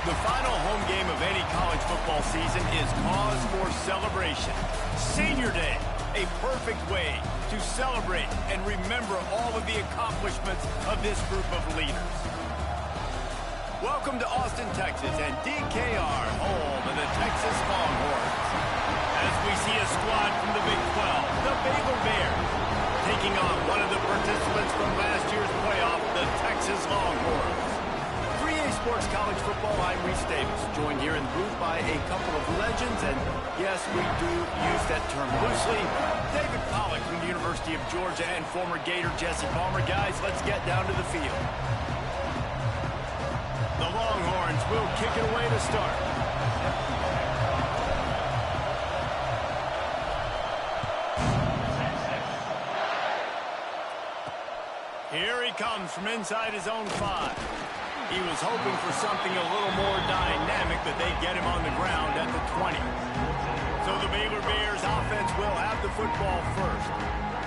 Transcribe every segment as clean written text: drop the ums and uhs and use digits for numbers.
The final home game of any college football season is cause for celebration. Senior Day, a perfect way to celebrate and remember all of the accomplishments of this group of leaders. Welcome to Austin, Texas, and DKR, home of the Texas Longhorns. As we see a squad from the Big 12, the Baylor Bears, taking on one of the participants from last year's playoff, the Texas Longhorns. Sports College Football, I'm Reese Davis, joined here in the booth by a couple of legends, and yes, we do use that term loosely. David Pollack from the University of Georgia and former Gator Jesse Palmer. Guys, let's get down to the field. The Longhorns will kick it away to start. Here he comes from inside his own 5. He was hoping for something a little more dynamic, but they get him on the ground at the 20. So the Baylor Bears offense will have the football first.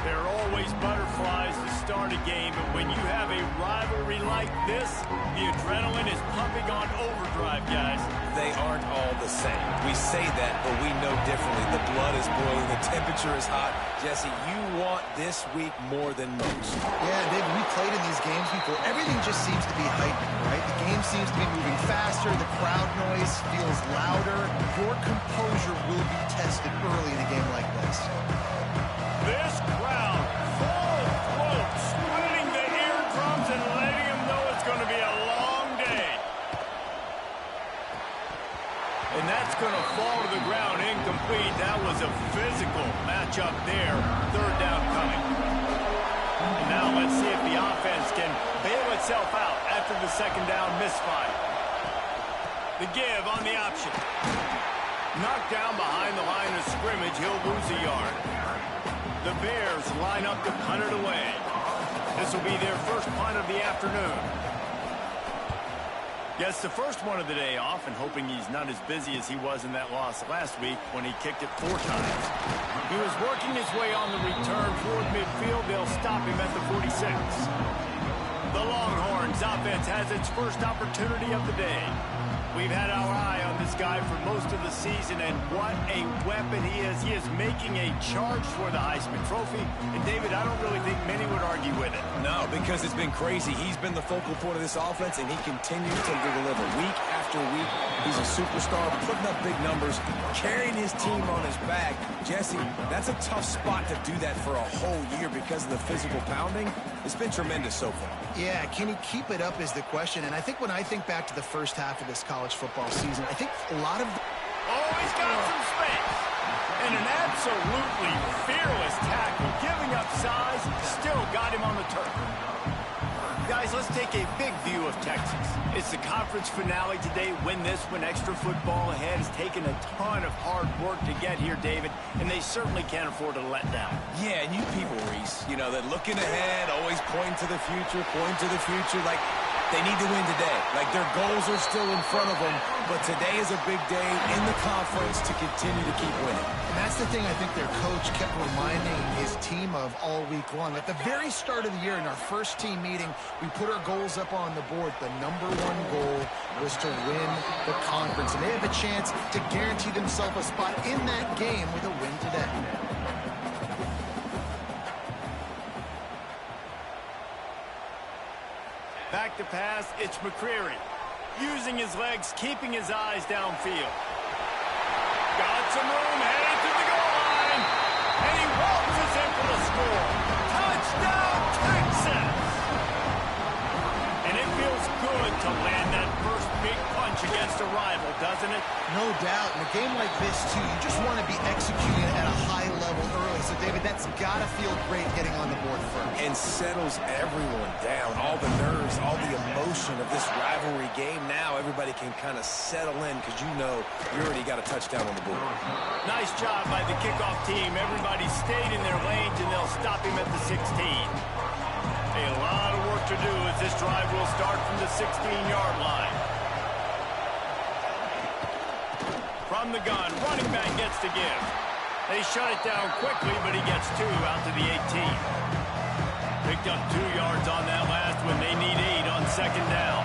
There are always butterflies to start a game, but when you have a rivalry like this, the adrenaline is pumping on overdrive, guys. They aren't all the same. We say that, but we know differently. The blood is boiling. The temperature is hot. Jesse, you want this week more than most. Yeah, David, we played in these games before. Everything just seems to be heightened, right? The game seems to be moving faster. The crowd noise feels louder. Your composure will be tested early in a game like this. This crowd, full throat, splitting the eardrums and letting them know it's going to be a long day. And that's going to fall to the ground incomplete. That was a physical matchup there. Third down coming. And now let's see if the offense can bail itself out after the second down misfire. The give on the option. Knocked down behind the line of scrimmage. He'll lose a yard. The Bears line up to punt it away. This will be their first punt of the afternoon. Gets the first one of the day off, and hoping he's not as busy as he was in that loss last week when he kicked it 4 times. He was working his way on the return toward midfield. They'll stop him at the 46. The Longhorns offense has its first opportunity of the day. We've had our eye on this guy for most of the season, and what a weapon he is. He is making a charge for the Heisman Trophy. And, David, I don't really think many would argue with it. No, because it's been crazy. He's been the focal point of this offense, and he continues to deliver week after week. He's a superstar, putting up big numbers, carrying his team on his back. Jesse, that's a tough spot to do that for a whole year because of the physical pounding. It's been tremendous so far. Yeah, can he keep it up is the question. And I think when I think back to the first half of this college football season, I think a lot of... Oh, he's got some space. And an absolutely fearless tackle, giving up size, still got him on the turf. Guys, let's take a big view of Texas. It's the conference finale today. Win this, win extra football ahead. Has taken a ton of hard work to get here, David, and they certainly can't afford to let down. Yeah, and you people, Reese, you know, they're looking ahead, always pointing to the future, like they need to win today. Like their goals are still in front of them, but today is a big day in the conference to continue to keep winning. And that's the thing I think their coach kept reminding his team of all week long. At the very start of the year in our first team meeting, we put our goals up on the board. The #1 goal was to win the conference, and they have a chance to guarantee themselves a spot in that game with a win today. Back to pass, it's McCreary. Using his legs, keeping his eyes downfield. Got some room, headed to the goal line. And he waltzes in for the score. Touchdown, Texas! And it feels good to land that first big punch against a rival, doesn't it? No doubt. In a game like this, too, you just want to be executing at a high level early. So, David, that's got to feel great getting on the board first. And settles everyone down. All the nerves, all the emotion of this rivalry game. Now everybody can kind of settle in because you know you already got a touchdown on the board. Nice job by the kickoff team. Everybody stayed in their lanes, and they'll stop him at the 16. A lot of work to do as this drive will start from the 16-yard line. From the gun, running back gets the give. They shut it down quickly, but he gets 2 out to the 18. Picked up 2 yards on that last one. They need 8 on second down.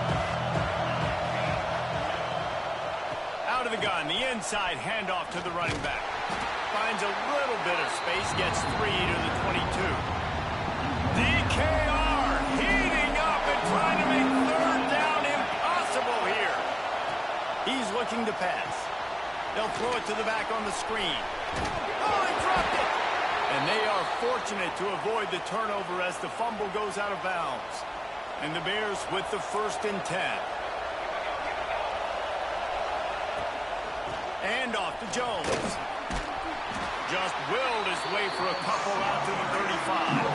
the gun, the inside handoff to the running back. Finds a little bit of space, gets 3 to the 22. DKR heating up and trying to make third down impossible here. He's looking to pass. They'll throw it to the back on the screen. Oh, he dropped it! And they are fortunate to avoid the turnover as the fumble goes out of bounds. And the Bears with the 1st and 10. And off to Jones. Just willed his way for a couple out to the 35.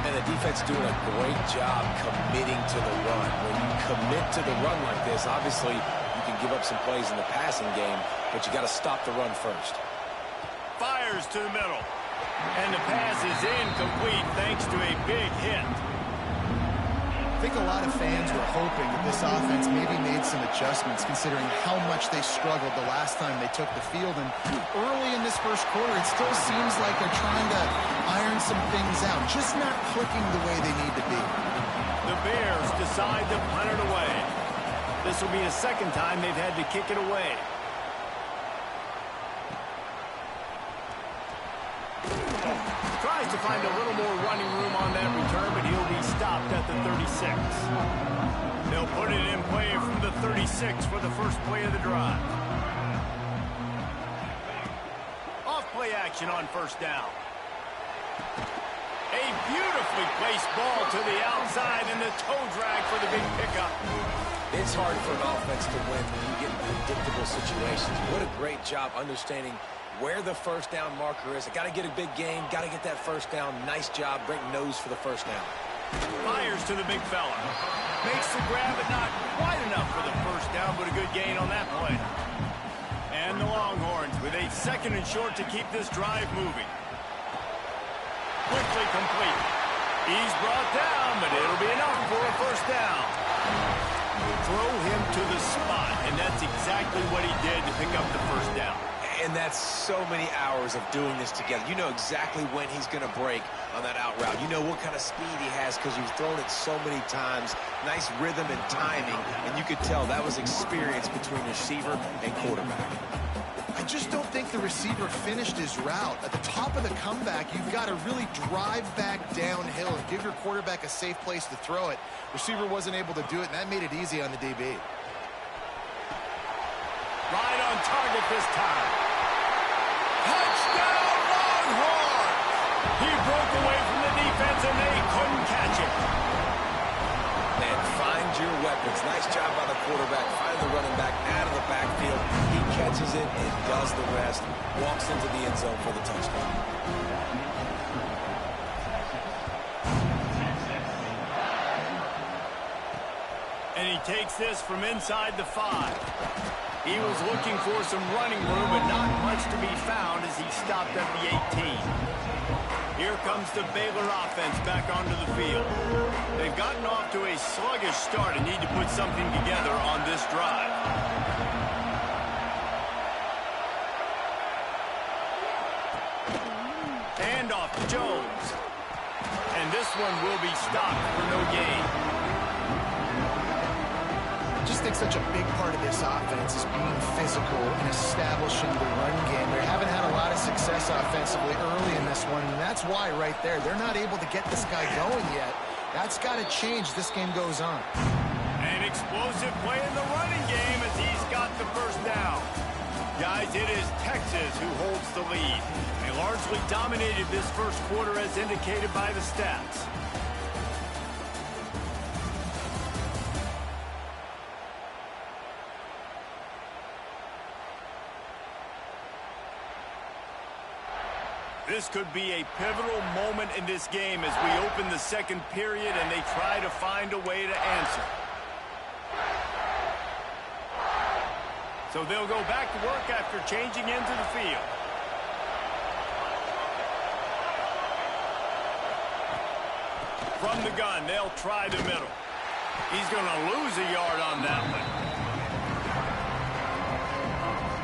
And the defense doing a great job committing to the run. When you commit to the run like this, obviously you can give up some plays in the passing game, but you got to stop the run first. Fires to the middle. And the pass is incomplete thanks to a big hit. I think a lot of fans were hoping that this offense maybe made some adjustments considering how much they struggled the last time they took the field. And early in this first quarter, it still seems like they're trying to iron some things out, just not clicking the way they need to be. The Bears decide to punt it away. This will be the 2nd time they've had to kick it away. Tries to find a little more running room on that return, but he'll be stopped at the 36. They'll put it in play from the 36 for the first play of the drive. Off play action on 1st down. A beautifully placed ball to the outside and the toe drag for the big pickup. It's hard for an offense to win when you get in predictable situations. What a great job understanding where the 1st down marker is. I got to get a big gain, got to get that 1st down. Nice job, great nose for the 1st down. Fires to the big fella. Makes the grab, but not quite enough for the 1st down, but a good gain on that play. And the Longhorns with a 2nd and short to keep this drive moving. Quickly complete. He's brought down, but it'll be enough for a 1st down. Throw him to the spot, and that's exactly what he did to pick up the 1st down. And that's so many hours of doing this together. You know exactly when he's going to break on that out route. You know what kind of speed he has because you've thrown it so many times. Nice rhythm and timing, and you could tell that was experience between receiver and quarterback. I just don't think the receiver finished his route. At the top of the comeback, you've got to really drive back downhill and give your quarterback a safe place to throw it. Receiver wasn't able to do it, and that made it easy on the DB. Right on target this time. Touchdown, Longhorns! He broke away from the defense, and they couldn't catch him. And find your weapons. Nice job by the quarterback. Find the running back out of the backfield. He catches it and does the rest. Walks into the end zone for the touchdown. And he takes this from inside the 5. He was looking for some running room, but not much to be found as he stopped at the 18. Here comes the Baylor offense back onto the field. They've gotten off to a sluggish start and need to put something together on this drive. Hand off to Jones. And this one will be stopped for no gain. I think such a big part of this offense is being physical and establishing the run game. They haven't had a lot of success offensively early in this one, and that's why right there, they're not able to get this guy going yet. That's got to change this game goes on. An explosive play in the running game as he's got the 1st down. Guys, it is Texas who holds the lead. They largely dominated this first quarter as indicated by the stats. This could be a pivotal moment in this game as we open the 2nd period and they try to find a way to answer. So they'll go back to work after changing into the field. From the gun, they'll try the middle. He's going to lose a yard on that one.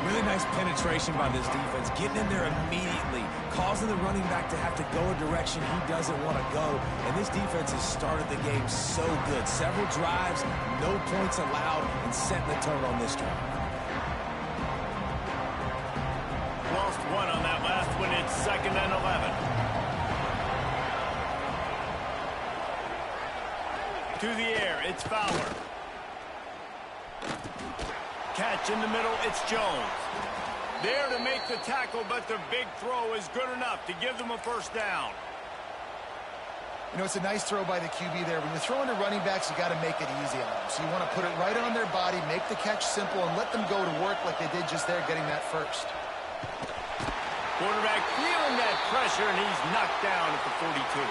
Really nice penetration by this defense, getting in there immediately, causing the running back to have to go a direction he doesn't want to go. And this defense has started the game so good. Several drives, no points allowed, and setting the tone on this drive. through the air. It's Fowler. Catch in the middle. It's Jones. There to make the tackle, but the big throw is good enough to give them a first down. You know, it's a nice throw by the QB there. When you're throwing to running backs, you got to make it easy on them. So you want to put it right on their body, make the catch simple, and let them go to work like they did just there, getting that first. Quarterback feeling that pressure, and he's knocked down at the 42.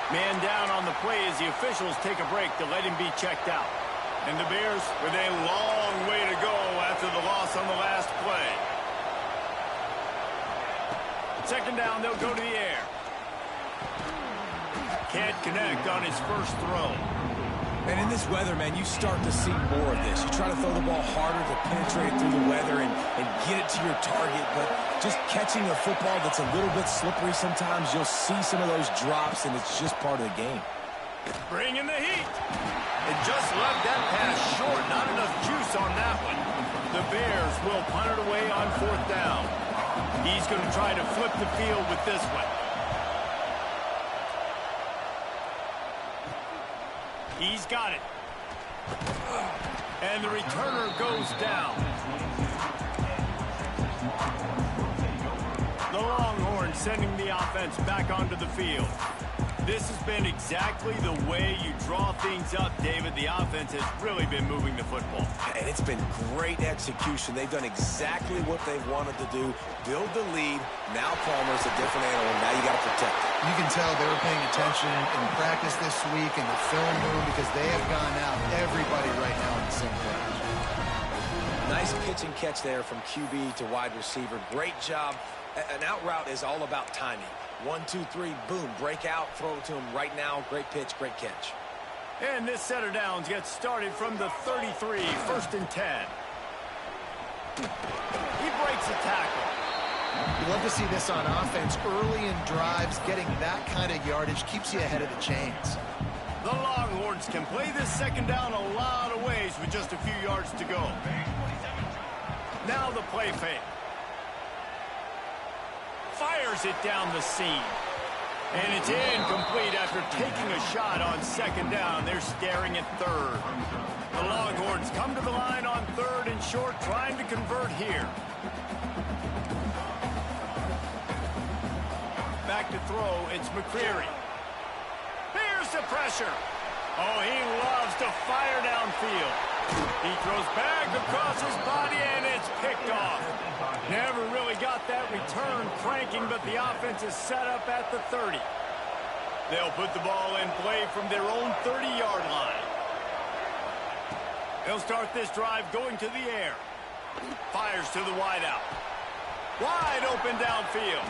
Man down on the play as the officials take a break to let him be checked out. And the Bears with a long way to go after the loss on the last play. Second down, they'll go to the air. Can't connect on his first throw. And in this weather, man, you start to see more of this. You try to throw the ball harder to penetrate through the weather and get it to your target, but just catching a football that's a little bit slippery sometimes, you'll see some of those drops, and it's just part of the game. Bring in the heat. It just left that pass short. Not enough juice on that one. The Bears will punt it away on fourth down. He's going to try to flip the field with this one. He's got it. And the returner goes down. The Longhorns sending the offense back onto the field. This has been exactly the way you draw things up, David. The offense has really been moving the football. And it's been great execution. They've done exactly what they've wanted to do. Build the lead. Now Palmer's a different animal. Now you got to protect it. You can tell they were paying attention in practice this week in the film room because they have gone out. Everybody right now on the same page. Nice pitch and catch there from QB to wide receiver. Great job. An out route is all about timing. 1, 2, 3, boom, break out, throw it to him right now. Great pitch, great catch. And this set of downs gets started from the 33, 1st and 10. He breaks a tackle. You love to see this on offense. Early in drives, getting that kind of yardage keeps you ahead of the chains. The Longhorns can play this second down a lot of ways with just a few yards to go. Now the play fake. Fires it down the seam. And it's incomplete after taking a shot on second down. They're staring at third. The Longhorns come to the line on 3rd and short, trying to convert here. Back to throw, it's McCreary. Here's the pressure. Oh, he loves to fire downfield. He throws back across his body, and it's picked off. Never really got that return cranking, but the offense is set up at the 30. They'll put the ball in play from their own 30-yard line. They'll start this drive going to the air. Fires to the wideout. Wide open downfield.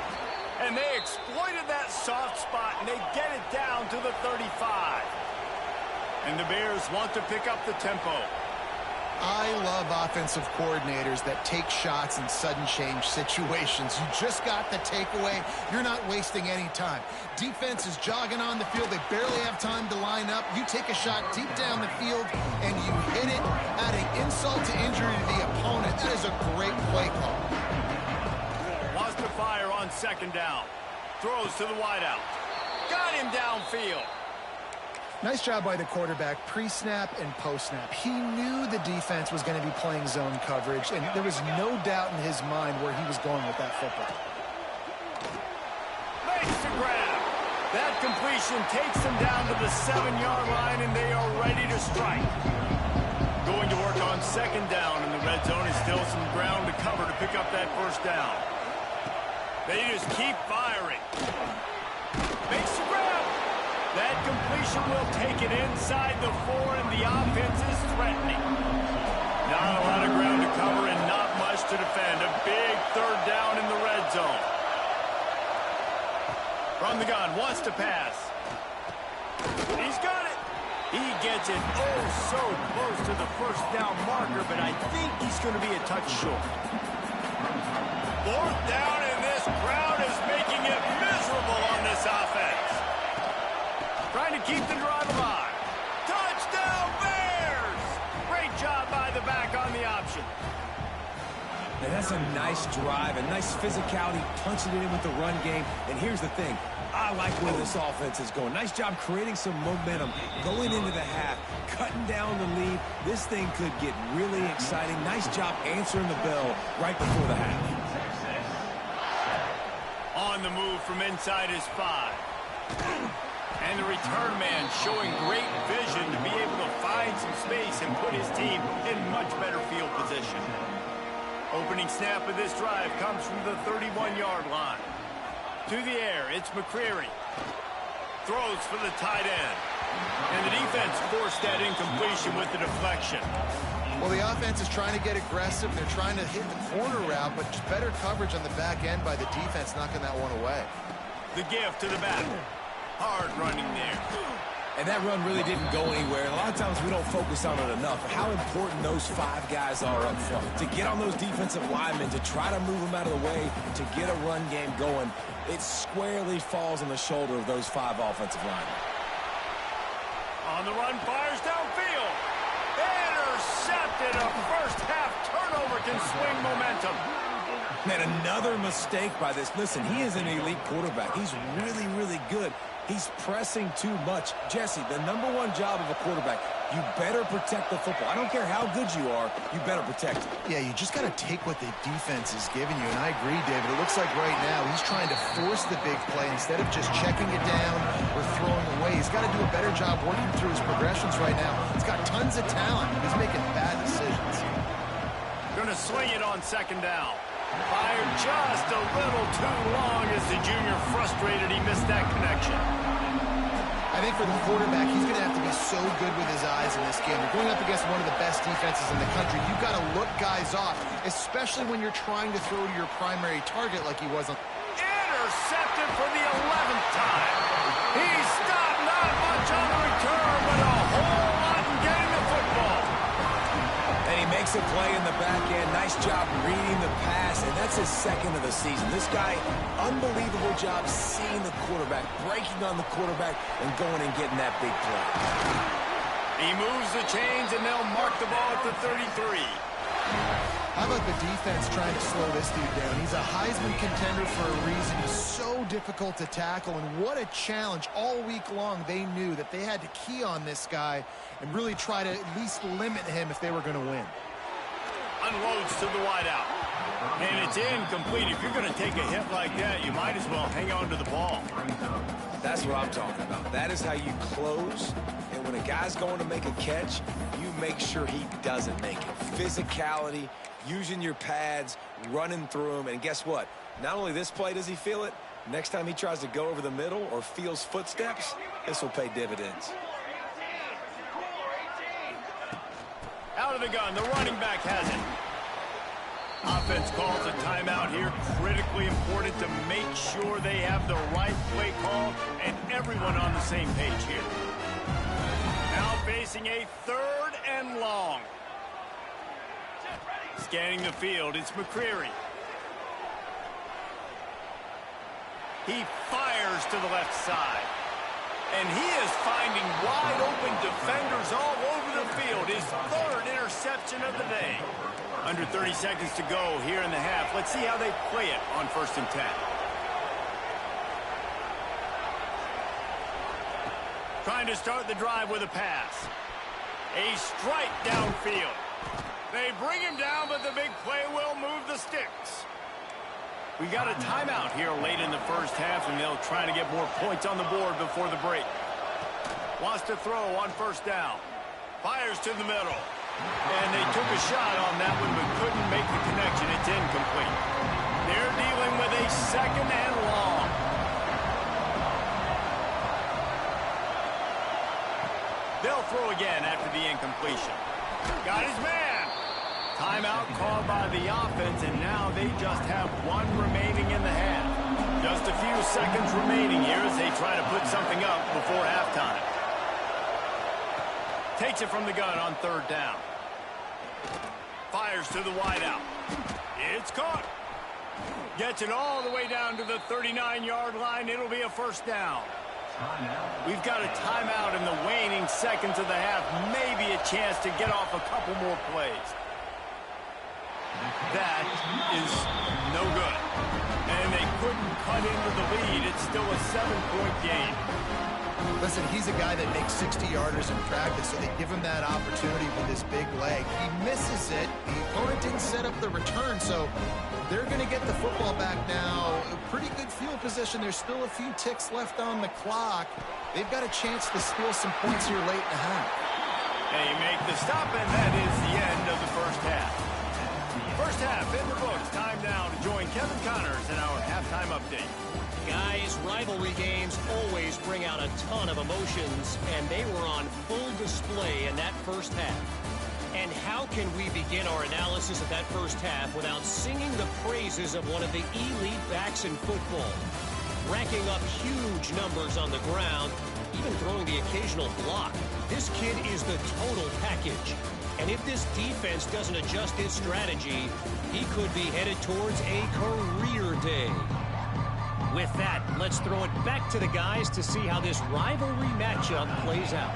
And they exploited that soft spot, and they get it down to the 35. And the Bears want to pick up the tempo. I love offensive coordinators that take shots in sudden change situations. You just got the takeaway. You're not wasting any time. Defense is jogging on the field. They barely have time to line up. You take a shot deep down the field, and you hit it, adding insult to injury to the opponent. That is a great play call. Wants to fire on second down. Throws to the wideout. Got him downfield. Nice job by the quarterback, pre-snap and post-snap. He knew the defense was going to be playing zone coverage, and there was no doubt in his mind where he was going with that football. Makes the grab. That completion takes them down to the 7-yard line, and they are ready to strike. Going to work on second down, and the red zone is still some ground to cover to pick up that first down. They just keep firing. Makes the grab. That completion will take it inside the 4, and the offense is threatening. Not a lot of ground to cover and not much to defend. A big third down in the red zone. From the gun, wants to pass. He's got it. He gets it oh so close to the first down marker, but I think he's going to be a touch short. Fourth down, and this crowd is making it miserable on this offense. Trying to keep the drive alive. Touchdown, Bears! Great job by the back on the option. And that's a nice drive, a nice physicality, punching it in with the run game. And here's the thing. I like where this offense is going. Nice job creating some momentum, going into the half, cutting down the lead. This thing could get really exciting. Nice job answering the bell right before the half. On the move from inside his 5. And the return man showing great vision to be able to find some space and put his team in much better field position. Opening snap of this drive comes from the 31-yard line. To the air, it's McCreary. Throws for the tight end. And the defense forced that incompletion with the deflection. Well, the offense is trying to get aggressive. They're trying to hit the corner route, but just better coverage on the back end by the defense, knocking that one away. The gift to the back. Hard running there. And that run really didn't go anywhere. And a lot of times we don't focus on it enough. How important those 5 guys are up front. To get on those defensive linemen, to try to move them out of the way, to get a run game going, it squarely falls on the shoulder of those 5 offensive linemen. On the run, fires downfield. Intercepted. A first-half turnover can swing momentum. And another mistake by this. Listen, he is an elite quarterback. He's really, really good. He's pressing too much. Jesse, the #1 job of a quarterback, you better protect the football. I don't care how good you are, you better protect it. Yeah, you just got to take what the defense is giving you. And I agree, David. It looks like right now he's trying to force the big play instead of just checking it down or throwing away. He's got to do a better job working through his progressions right now. He's got tons of talent. He's making bad decisions. Going to swing it on second down. Fired just a little too long as the junior frustrated he missed that connection. I think for the quarterback, he's going to have to be so good with his eyes in this game. You're going up against one of the best defenses in the country. You've got to look guys off, especially when you're trying to throw to your primary target like he was on. Intercepted for the 11th time. He stopped not much on the return, but a whole lot in getting the football. And he makes a play in the back end. Nice job reading the pass, and that's his 2nd of the season. This guy, unbelievable job seeing the quarterback, breaking on the quarterback, and going and getting that big play. He moves the chains, and they'll mark the ball at the 33. How about the defense trying to slow this dude down? He's a Heisman contender for a reason. He's so difficult to tackle, and what a challenge. All week long, they knew that they had to key on this guy and really try to at least limit him if they were going to win. Unloads to the wideout. And it's incomplete. If you're going to take a hit like that, you might as well hang on to the ball. That's what I'm talking about. That is how you close. And when a guy's going to make a catch, you make sure he doesn't make it. Physicality, using your pads, running through him. And guess what? Not only this play does he feel it, next time he tries to go over the middle or feels footsteps, this will pay dividends. Out of the gun, the running back has it. Offense calls a timeout here. Critically important to make sure they have the right play call and everyone on the same page here. Now facing a 3rd and long. Scanning the field, it's McCreary. He fires to the left side. And he is finding wide open defenders all over the field. His 3rd interception of the day. Under 30 seconds to go here in the half. Let's see how they play it on 1st and 10. Trying to start the drive with a pass. A strike downfield. They bring him down, but the big play will move the sticks. We got a timeout here late in the first half, and they'll try to get more points on the board before the break. Wants to throw on 1st down. Fires to the middle. And they took a shot on that one, but couldn't make the connection. It's incomplete. They're dealing with a 2nd and long. They'll throw again after the incompletion. Got his man. Timeout called by the offense, and now they just have 1 remaining in the half. Just a few seconds remaining here as they try to put something up before halftime. Takes it from the gun on 3rd down. Fires to the wideout. It's caught. Gets it all the way down to the 39-yard line. It'll be a 1st down. We've got a timeout in the waning seconds of the half. Maybe a chance to get off a couple more plays. That is no good. And they couldn't cut into the lead. It's still a 7-point game. Listen, he's a guy that makes 60-yarders in practice, so they give him that opportunity with his big leg. He misses it. The opponent didn't set up the return, so they're going to get the football back now. A pretty good field position. There's still a few ticks left on the clock. They've got a chance to steal some points here late in the half. They make the stop, and that is the end of the first half. First half in the books. Time now to join Kevin Connors in our halftime update. Guys, rivalry games always bring out a ton of emotions, and they were on full display in that first half. And how can we begin our analysis of that first half without singing the praises of one of the elite backs in football? Racking up huge numbers on the ground, even throwing the occasional block. This kid is the total package. And if this defense doesn't adjust its strategy, he could be headed towards a career day. With that, let's throw it back to the guys to see how this rivalry matchup plays out.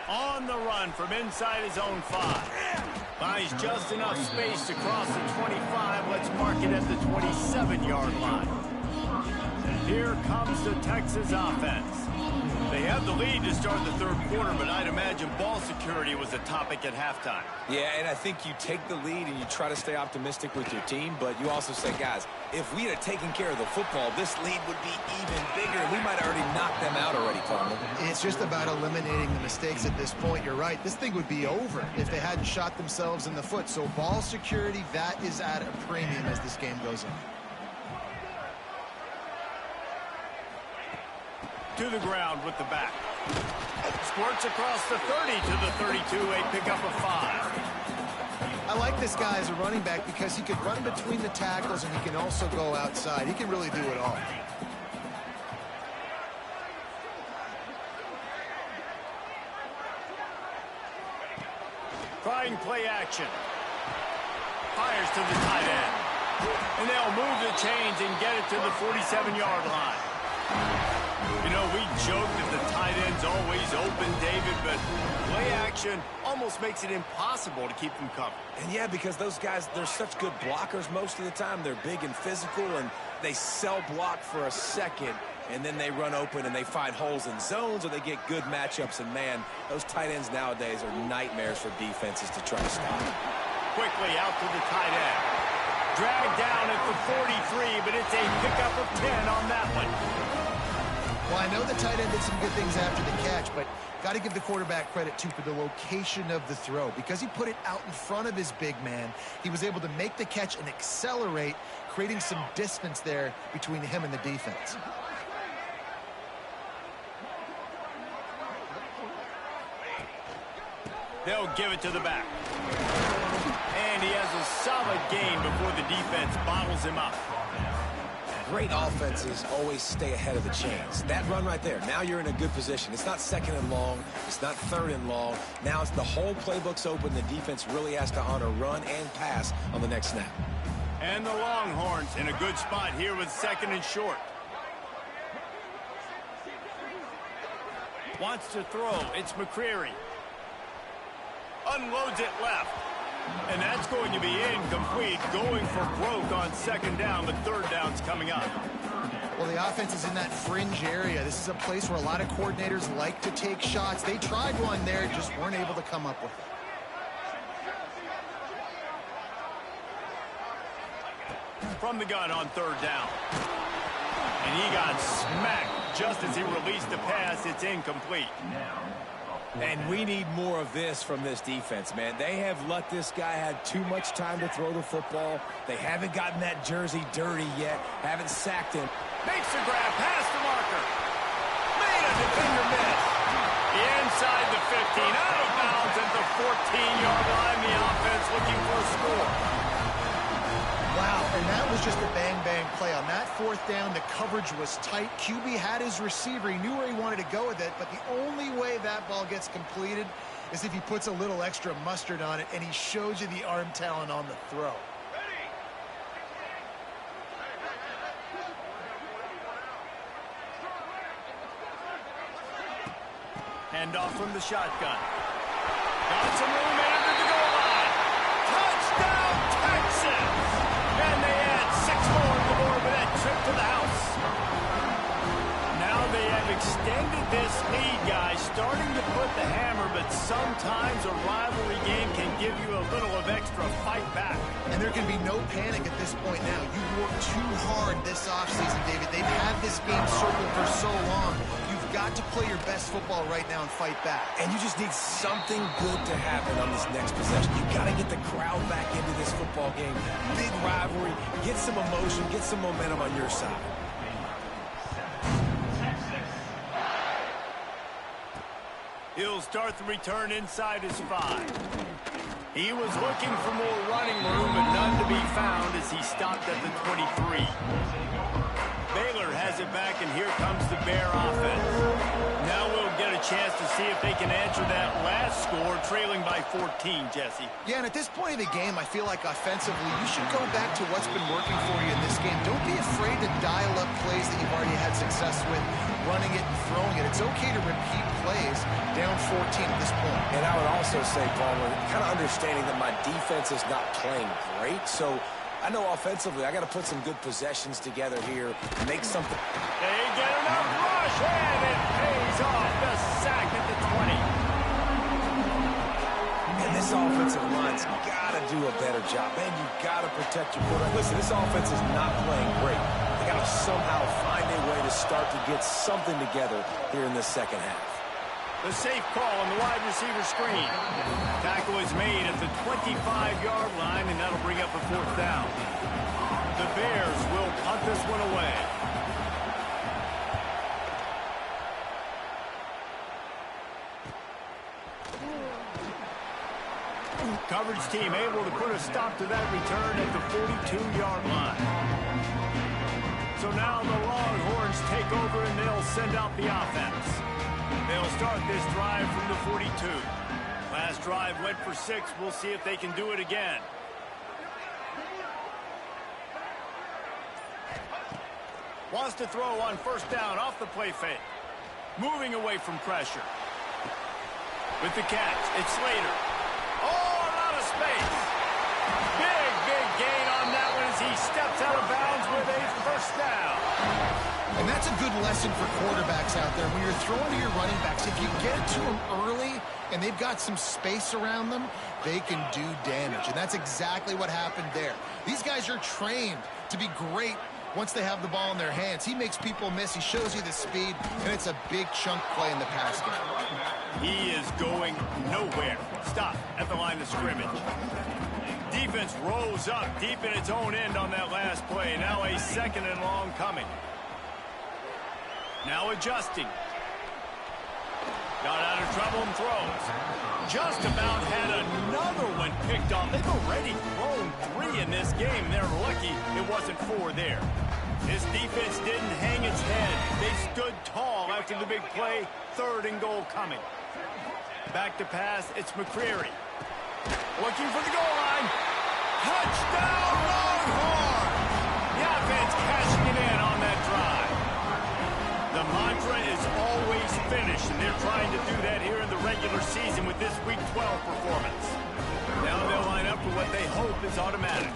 On the run from inside his own 5. Finds just enough space to cross the 25. Let's mark it at the 27-yard line. Here comes the Texas offense. They have the lead to start the third quarter, but I'd imagine ball security was a topic at halftime. Yeah, and I think you take the lead and you try to stay optimistic with your team, but you also say, guys, if we had taken care of the football, this lead would be even bigger. We might have already knocked them out already, Carmen. It's just about eliminating the mistakes at this point. You're right. This thing would be over if they hadn't shot themselves in the foot. So ball security, that is at a premium as this game goes on. To the ground with the back. Squirts across the 30 to the 32, a pickup of 5. I like this guy as a running back because he can run between the tackles and he can also go outside. He can really do it all. Trying play action. Fires to the tight end. And they'll move the chains and get it to the 47-yard line. You know, we joke that the tight end's always open, David, but play action almost makes it impossible to keep them covered. And yeah, because those guys, they're such good blockers most of the time. They're big and physical, and they sell block for a second, and then they run open and they find holes in zones, or they get good matchups. And, man, those tight ends nowadays are nightmares for defenses to try to stop. Quickly out to the tight end. Dragged down at the 43, but it's a pickup of 10 on that one. Well, I know the tight end did some good things after the catch, but got to give the quarterback credit, too, for the location of the throw. Because he put it out in front of his big man, he was able to make the catch and accelerate, creating some distance there between him and the defense. They'll give it to the back. And he has a solid gain before the defense bottles him up. Great offenses always stay ahead of the chains. That run right there, now you're in a good position. It's not second and long. It's not third and long. Now it's the whole playbook's open. The defense really has to honor run and pass on the next snap. And the Longhorns in a good spot here with second and short. Wants to throw. It's McCreary. Unloads it left. And that's going to be incomplete, going for broke on second down, but third down's coming up. Well, the offense is in that fringe area. This is a place where a lot of coordinators like to take shots. They tried one there, just weren't able to come up with it. From the gun on third down. And he got smacked just as he released the pass. It's incomplete. And we need more of this from this defense, man. They have let this guy have too much time to throw the football. They haven't gotten that jersey dirty yet, haven't sacked him. Makes the grab, past the marker. Made a defender miss. Inside the 15, out of bounds at the 14-yard line. The offense looking for a score. Wow, and that was just a bang-bang play. On that fourth down, the coverage was tight. QB had his receiver. He knew where he wanted to go with it, but the only way that ball gets completed is if he puts a little extra mustard on it, and he shows you the arm talent on the throw. And handoff from the shotgun. Got some room under the goal line. Touchdown, Texas! And they add 6 more to the board with that trip to the house. Now they have extended this lead, guys, starting to put the hammer, but sometimes a rivalry game can give you a little of extra fight back. And there can be no panic at this point now. You worked too hard this offseason, David. They've had this game circled for so long. You've got to play your best football right now and fight back. And you just need something good to happen on this next possession. You got to get the crowd back into this football game. Big rivalry. Get some emotion. Get some momentum on your side. He'll start the return inside his 5. He was looking for more running room, but none to be found as he stopped at the 23. Baylor has it back, and here comes the Bear offense. Now we'll get a chance to see if they can answer that last score, trailing by 14, Jesse. Yeah, and at this point of the game, I feel like offensively, you should go back to what's been working for you in this game. Don't be afraid to dial up plays that you've already had success with, running it and throwing it. It's okay to repeat plays down 14 at this point. And I would also say, Palmer, kind of understanding that my defense is not playing great, so I know offensively I got to put some good possessions together here, make something. They get enough rush, and it pays off. The sack at the 20. And this offensive line's got to do a better job. Man, you got to protect your quarterback. Listen, this offense is not playing great. They got to somehow find a way to start to get something together here in the second half. The safe call on the wide receiver screen. Tackle is made at the 25-yard line, and that'll bring up a 4th down. The Bears will punt this one away. Coverage team able to put a stop to that return at the 42-yard line. So now the Longhorns take over, and they'll send out the offense. They'll start this drive from the 42. Last drive went for 6. We'll see if they can do it again. Wants to throw on 1st down off the play fake. Moving away from pressure. With the catch, it's Slater. Oh, a lot of space. Big gain on that one as he steps out of bounds with a 1st down. And that's a good lesson for quarterbacks out there. When you're throwing to your running backs, if you get it to them early and they've got some space around them, they can do damage. And that's exactly what happened there. These guys are trained to be great once they have the ball in their hands. He makes people miss. He shows you the speed, and it's a big chunk play in the pass game. He is going nowhere. Stop at the line of scrimmage. Defense rose up deep in its own end on that last play. Now a 2nd and long coming. Now adjusting. Got out of trouble and throws. Just about had another one picked off. They've already thrown 3 in this game. They're lucky it wasn't 4 there. This defense didn't hang its head. They stood tall after the big play. 3rd and goal coming. Back to pass. It's McCreary. Looking for the goal line. Touchdown, Longhorns! The offense cashing it in on that drive. The mantra is always finish, and they're trying to do that here in the regular season with this Week 12 performance. Now they'll line up for what they hope is automatic.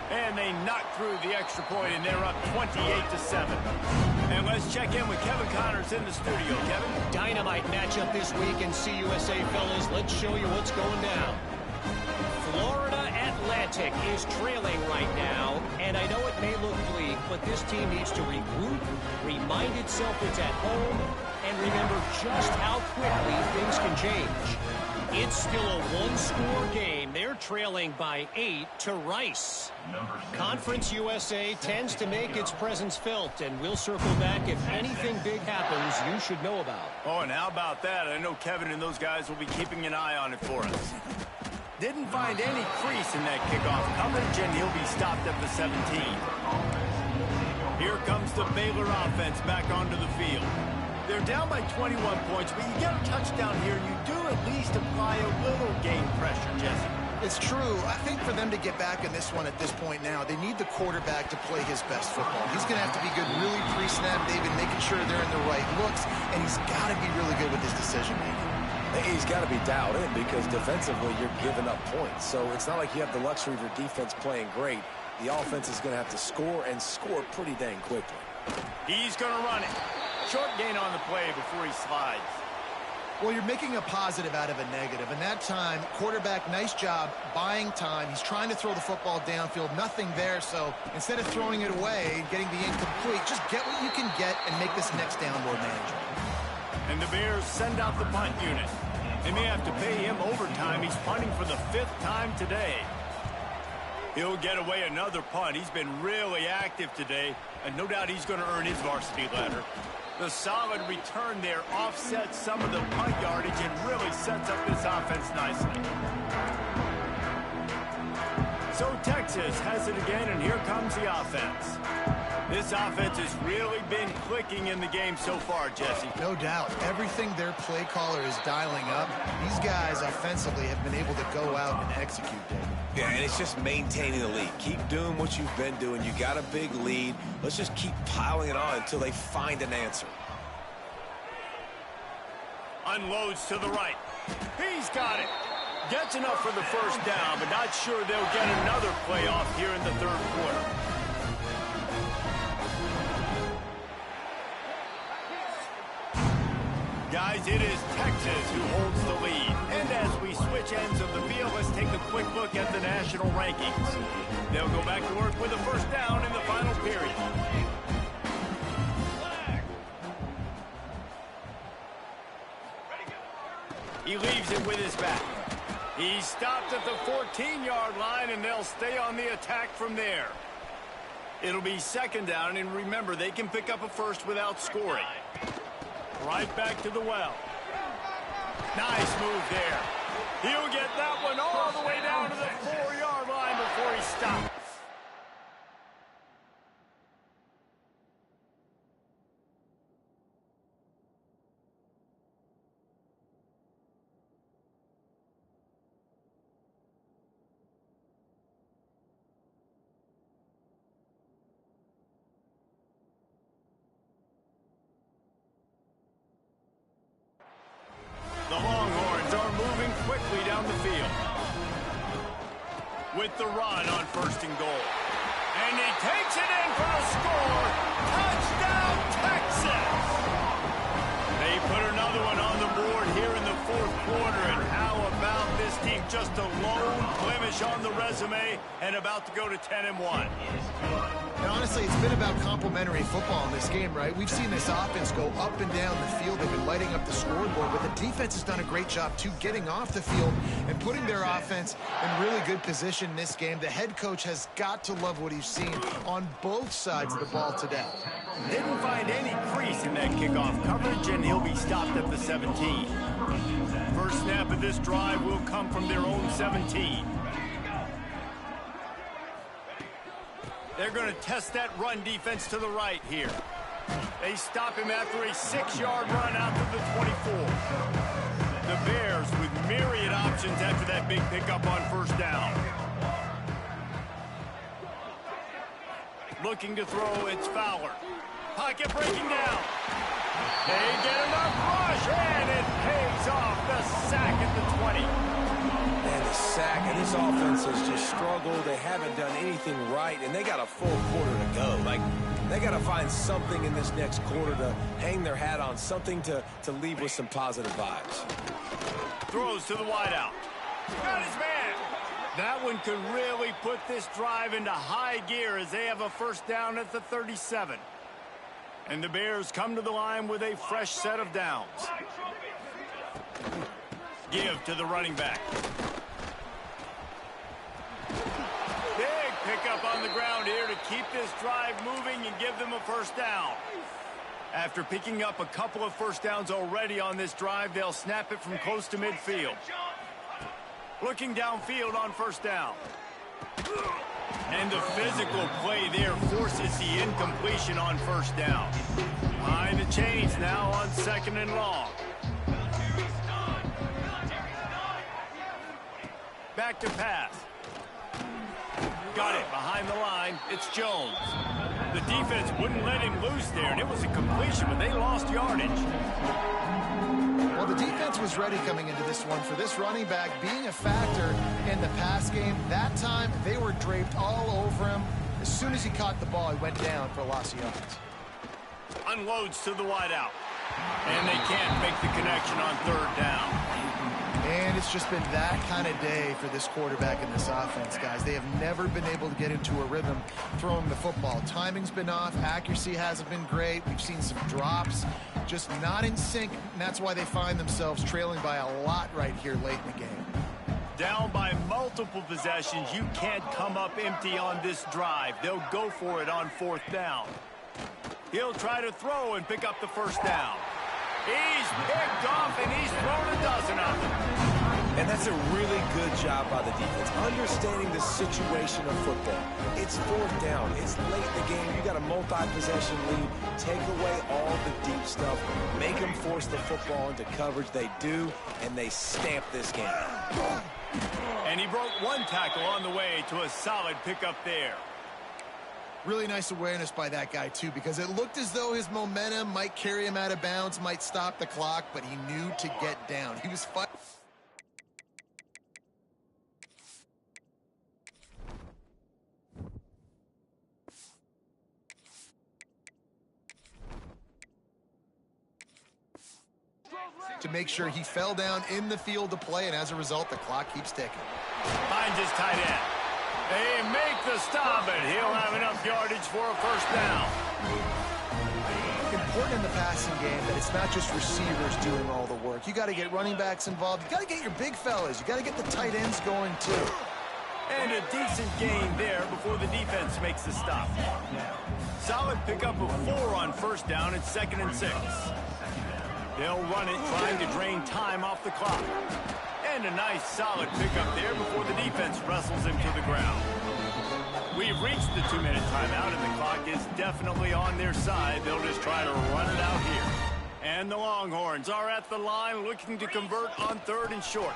And they knock through the extra point, and they're up 28-7. And let's check in with Kevin Connors in the studio. Kevin? Dynamite matchup this week in CUSA, fellas. Let's show you what's going down. Florida Atlantic is trailing right now, and I know it may look bleak, but this team needs to regroup, remind itself it's at home, and remember just how quickly things can change. It's still a one-score game. They're trailing by 8 to Rice. Conference USA tends to make its presence felt, and we'll circle back if anything big happens you should know about. Oh, and how about that? I know Kevin and those guys will be keeping an eye on it for us. Didn't find any crease in that kickoff coverage, and he'll be stopped at the 17. Here comes the Baylor offense back onto the field. They're down by 21 points, but you get a touchdown here, you do at least apply a little game pressure, Jesse. It's true. I think for them to get back in this one at this point now, they need the quarterback to play his best football. He's going to have to be good really pre-snap, David, making sure they're in the right looks, and he's got to be really good with his decision-making. He's got to be dialed in because defensively you're giving up points. So it's not like you have the luxury of your defense playing great. The offense is going to have to score and score pretty dang quickly. He's going to run it. Short gain on the play before he slides. Well, you're making a positive out of a negative. And that time, quarterback, nice job buying time. He's trying to throw the football downfield. Nothing there. So instead of throwing it away, getting the incomplete, just get what you can get and make this next down more manageable. And the Bears send out the punt unit. They may have to pay him overtime. He's punting for the 5th time today. He'll get away another punt. He's been really active today, and no doubt he's going to earn his varsity letter. The solid return there offsets some of the punt yardage and really sets up this offense nicely. So Texas has it again, and here comes the offense. This offense has really been clicking in the game so far, Jesse. No doubt. Everything their play caller is dialing up, these guys offensively have been able to go out and execute, David. Yeah, and it's just maintaining the lead. Keep doing what you've been doing. You got a big lead. Let's just keep piling it on until they find an answer. Unloads to the right. He's got it. Gets enough for the first down, but not sure they'll get another play off here in the 3rd quarter. Guys, it is Texas who holds the lead. And as we switch ends of the field, let's take a quick look at the national rankings. They'll go back to work with a first down in the final period. He leaves it with his back. He's stopped at the 14-yard line, and they'll stay on the attack from there. It'll be 2nd down, and remember, they can pick up a first without scoring. Right back to the well. Nice move there. He'll get that one all the way down to the 4-yard line before he stops. The Longhorns are moving quickly down the field. With the run on 1st and goal. And he takes it in for the score. Touchdown, Texas! They put another one on the board here in the 4th quarter. And how about this team? Just a lone blemish on the resume and about to go to 10-1. And honestly, it's been about complementary football in this game, right? We've seen this offense go up and down the field. They've been lighting up the scoreboard, but the defense has done a great job, too, getting off the field and putting their offense in really good position in this game. The head coach has got to love what he's seen on both sides of the ball today. Didn't find any crease in that kickoff coverage, and he'll be stopped at the 17. First snap of this drive will come from their own 17. They're going to test that run defense to the right here. They stop him after a 6-yard run out to the 24. The Bears with myriad options after that big pickup on 1st down. Looking to throw, it's Fowler. Pocket breaking down. They get enough rush, and it pays off. The sack at the 20. And the sack, and this offense has just struggled. They haven't done anything right, and they got a full quarter to go. Like, they got to find something in this next quarter to hang their hat on, something to leave with some positive vibes. Throws to the wideout. Got his man. That one could really put this drive into high gear as they have a first down at the 37. And the Bears come to the line with a fresh set of downs. Give to the running back. Big pickup on the ground here to keep this drive moving and give them a first down. After picking up a couple of first downs already on this drive, they'll snap it from close to midfield. Looking downfield on 1st down. And the physical play there forces the incompletion on 1st down. Behind the chains now on 2nd and long. Back to pass. Got it behind the line. It's Jones. The defense wouldn't let him loose there, and it was a completion, but they lost yardage. Well, Well, the defense was ready coming into this one for this running back being a factor in the pass game. That time, they were draped all over him. As soon as he caught the ball, he went down for a loss of yards. Unloads to the wideout. And they can't make the connection on third down. And it's just been that kind of day for this quarterback in this offense, guys. They have never been able to get into a rhythm throwing the football. Timing's been off. Accuracy hasn't been great. We've seen some drops. Just not in sync, and that's why they find themselves trailing by a lot right here late in the game. Down by multiple possessions. You can't come up empty on this drive. They'll go for it on fourth down. He'll try to throw and pick up the first down. He's picked off, and he's thrown a dozen of them. And that's a really good job by the defense, understanding the situation of football. It's fourth down. It's late in the game. You got a multi-possession lead. Take away all the deep stuff. Make them force the football into coverage. They do, and they stamp this game. And he broke one tackle on the way to a solid pickup there. Really nice awareness by that guy, too, because it looked as though his momentum might carry him out of bounds, might stop the clock, but he knew to get down. He was fighting. To make sure he fell down in the field to play, and as a result, the clock keeps ticking. Finds his tight end. They make the stop, and he'll have enough yardage for a first down. Important in the passing game that it's not just receivers doing all the work. You got to get running backs involved. You got to get your big fellas. You got to get the tight ends going, too. And a decent gain there before the defense makes the stop. Solid pickup of 4 on first down. It's 2nd and 6. They'll run it, trying to drain time off the clock. And a nice solid pickup there before the defense wrestles him to the ground. We've reached the 2-minute timeout, and the clock is definitely on their side. They'll just try to run it out here. And the Longhorns are at the line looking to convert on 3rd and short.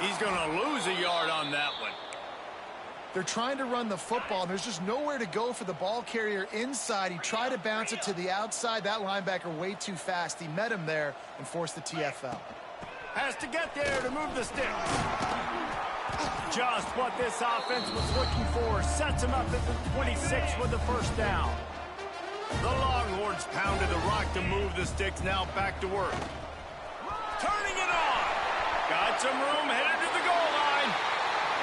He's going to lose a yard on that one. They're trying to run the football, and there's just nowhere to go for the ball carrier inside. He tried to bounce it to the outside. That linebacker way too fast. He met him there and forced the TFL. Has to get there to move the sticks. Just what this offense was looking for. Sets him up at the 26 with the first down. The Longhorns pounded the rock to move the sticks. Now back to work. Turning it on. Got some room headed to the goal line.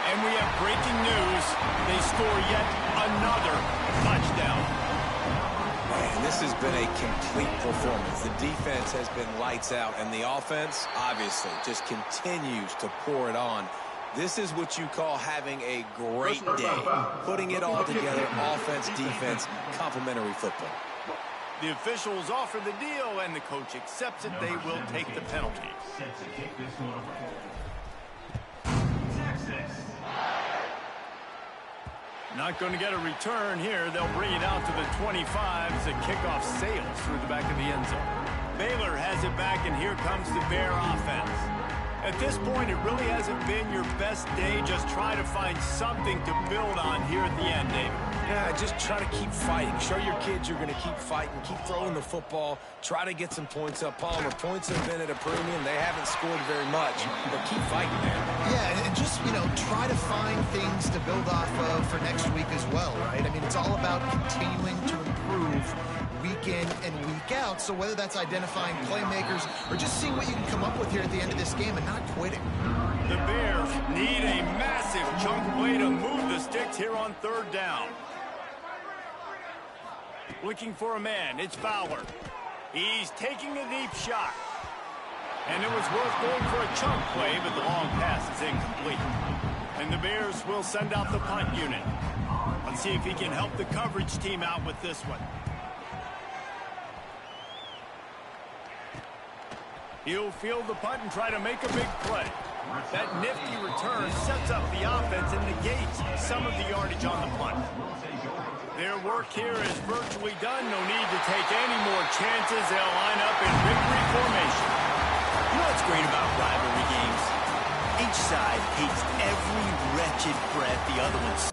And we have breaking news. They score yet another touchdown. And this has been a complete performance. The defense has been lights out, and the offense, obviously, just continues to pour it on. This is what you call having a great day. Putting it all together, offense, defense, complementary football. The officials offer the deal, and the coach accepts it. They will take the penalty. Not going to get a return here. They'll bring it out to the 25 as the kickoff sails through the back of the end zone. Baylor has it back, and here comes the Bear offense. At this point, it really hasn't been your best day. Just try to find something to build on here at the end, David. Yeah, just try to keep fighting. Show your kids you're going to keep fighting, keep throwing the football, try to get some points up. Palmer, points have been at a premium. They haven't scored very much, but keep fighting there. Yeah, and just, try to find things to build off of for next week as well, right? I mean, it's all about continuing to improve week in and week out. So whether that's identifying playmakers or just seeing what you can come up with here at the end of this game and not quitting. The Bears need a massive chunk play to move the sticks here on 3rd down. Looking for a man. It's Fowler. He's taking a deep shot. And it was worth going for a chunk play, but the long pass is incomplete. And the Bears will send out the punt unit. Let's see if he can help the coverage team out with this one. He'll field the punt and try to make a big play. That nifty return sets up the offense and negates some of the yardage on the punt. Their work here is virtually done. No need to take any more chances. They'll line up in victory formation. You know what's great about rivalry games? Each side hates every wretched breath the other one